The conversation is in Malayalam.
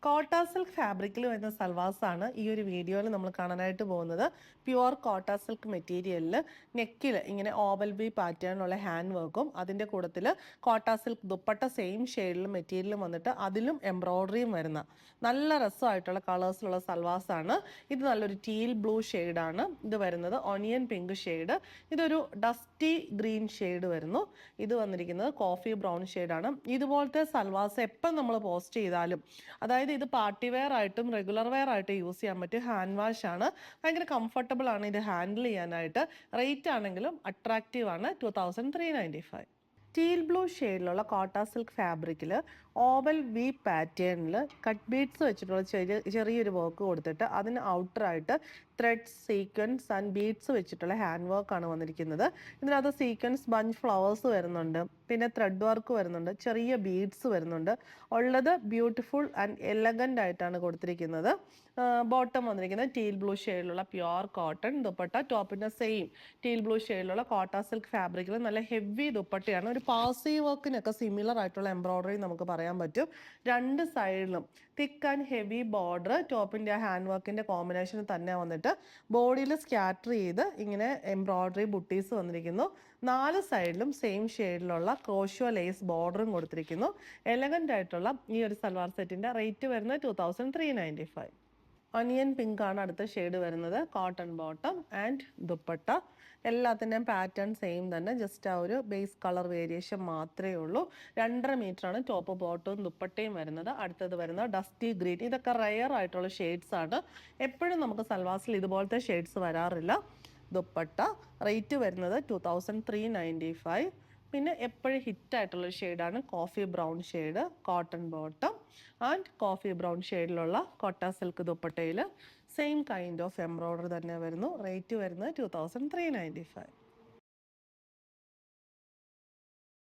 കോട്ട സിൽക്ക് ഫാബ്രിക്കിൽ വരുന്ന സൽവാസാണ് ഈ ഒരു വീഡിയോയിൽ നമ്മൾ കാണാനായിട്ട് പോകുന്നത്. പ്യുവർ കോട്ട സിൽക്ക് മെറ്റീരിയലിൽ നെക്കിൽ ഇങ്ങനെ ഓവൽ ബി പാറ്റേണിലുള്ള ഹാൻഡ് വർക്കും അതിൻ്റെ കൂട്ടത്തിൽ കോട്ട സിൽക്ക് ദുപ്പട്ട സെയിം ഷെയ്ഡിലും മെറ്റീരിയലും വന്നിട്ട് അതിലും എംബ്രോയ്ഡറിയും വരുന്ന നല്ല രസമായിട്ടുള്ള കളേഴ്സിലുള്ള സൽവാസാണ്. ഇത് നല്ലൊരു ടീൽ ബ്ലൂ ഷെയ്ഡാണ് ഇത് വരുന്നത്. ഒനിയൻ പിങ്ക് ഷെയ്ഡ്, ഇതൊരു ഡസ്റ്റി ഗ്രീൻ ഷെയ്ഡ് വരുന്നു. ഇത് വന്നിരിക്കുന്നത് കോഫി ബ്രൗൺ ഷെയ്ഡാണ്. ഇതുപോലത്തെ സൽവാസ് എപ്പം നമ്മൾ പോസ്റ്റ് ചെയ്താലും, അതായത് ഇത് പാർട്ടി വെയർ ആയിട്ടും റെഗുലർ വെയർ ആയിട്ട് യൂസ് ചെയ്യാൻ പറ്റും. ഹാൻഡ് വാഷ് ആണ്, ഭയങ്കര കംഫർട്ടബിൾ ആണ് ഇത് ഹാൻഡിൽ ചെയ്യാനായിട്ട്. റേറ്റ് ആണെങ്കിലും അട്രാക്റ്റീവ് ആണ്. 2395. ടീൽ ബ്ലൂ ഷെയ്ഡിലുള്ള കോട്ട സിൽക്ക് ഫാബ്രിക്കിൽ ഓവൽ വി പാറ്റേണിൽ കട്ട് ബീഡ്സ് വെച്ചിട്ടുള്ള ചെറിയൊരു വർക്ക് കൊടുത്തിട്ട് അതിന് ഔട്ടറായിട്ട് ത്രെഡ്സ്, സീക്വൻസ് ആൻഡ് ബീഡ്സ് വെച്ചിട്ടുള്ള ഹാൻഡ് വർക്കാണ് വന്നിരിക്കുന്നത്. ഇതിനകത്ത് സീക്വൻസ് ബഞ്ച് ഫ്ലവേഴ്സ് വരുന്നുണ്ട്, പിന്നെ ത്രെഡ് വർക്ക് വരുന്നുണ്ട്, ചെറിയ ബീഡ്സ് വരുന്നുണ്ട്. ഉള്ളത് ബ്യൂട്ടിഫുൾ ആൻഡ് എലഗൻ്റ് ആയിട്ടാണ് കൊടുത്തിരിക്കുന്നത്. ബോട്ടം വന്നിരിക്കുന്നത് ടീൽ ബ്ലൂ ഷെയ്ഡിലുള്ള പ്യുവർ കോട്ടൺ ദുപ്പട്ട. ടോപ്പിൻ്റെ same teal blue ഷെയ്ഡിലുള്ള Kota silk ഫാബ്രിക്കിൽ നല്ല ഹെവി ദുപ്പട്ടയാണ്. ഒരു പാസി വർക്കിനൊക്കെ സിമിലർ ആയിട്ടുള്ള എംബ്രോയ്ഡറി നമുക്ക് പറയാൻ പറ്റും. രണ്ട് സൈഡിലും തിക്ക് ആൻഡ് ഹെവി ബോർഡർ, ടോപ്പിൻ്റെ ഹാൻഡ് വർക്കിൻ്റെ കോമ്പിനേഷൻ തന്നെ വന്നിട്ട് ബോഡിയിൽ സ്കാറ്റർ ചെയ്ത് ഇങ്ങനെ എംബ്രോയ്ഡറി ബുട്ടീസ് വന്നിരിക്കുന്നു. നാല് സൈഡിലും സെയിം ഷെയ്ഡിലുള്ള ക്രോഷ്യോ ലേസ് ബോർഡറും കൊടുത്തിരിക്കുന്നു. എലഗൻ്റ് ആയിട്ടുള്ള ഈ ഒരു സൽവാർ സെറ്റിൻ്റെ റേറ്റ് വരുന്നത് 2395. ഒനിയൻ പിങ്ക് ആണ് അടുത്ത ഷെയ്ഡ് വരുന്നത്. Cotton bottom and dupatta. എല്ലാത്തിൻ്റെയും പാറ്റേൺ സെയിം തന്നെ, ജസ്റ്റ് ആ ഒരു ബേസ് കളർ വേരിയേഷൻ മാത്രമേ ഉള്ളൂ. 2.5 മീറ്ററാണ് ടോപ്പ് ബോട്ടവും ദുപ്പട്ടയും വരുന്നത്. അടുത്തത് വരുന്നത് ഡസ്റ്റി ഗ്രീൻ. ഇതൊക്കെ റയർ ആയിട്ടുള്ള ഷെയ്ഡ്സ് ആണ്. എപ്പോഴും നമുക്ക് സൽവാസിൽ ഇതുപോലത്തെ ഷെയ്ഡ്സ് വരാറില്ല. ദുപ്പട്ട റേറ്റ് വരുന്നത് 2395. പിന്നെ എപ്പോഴും ഹിറ്റായിട്ടുള്ള ഷെയ്ഡാണ് coffee brown shade, cotton bottom and coffee brown ഷെയ്ഡിലുള്ള കോട്ട സിൽക്ക് ദുപ്പട്ടയിൽ സെയിം കൈൻഡ് ഓഫ് എംബ്രോയ്ഡറി തന്നെ വരുന്നു. റേറ്റ് വരുന്നത് 2395.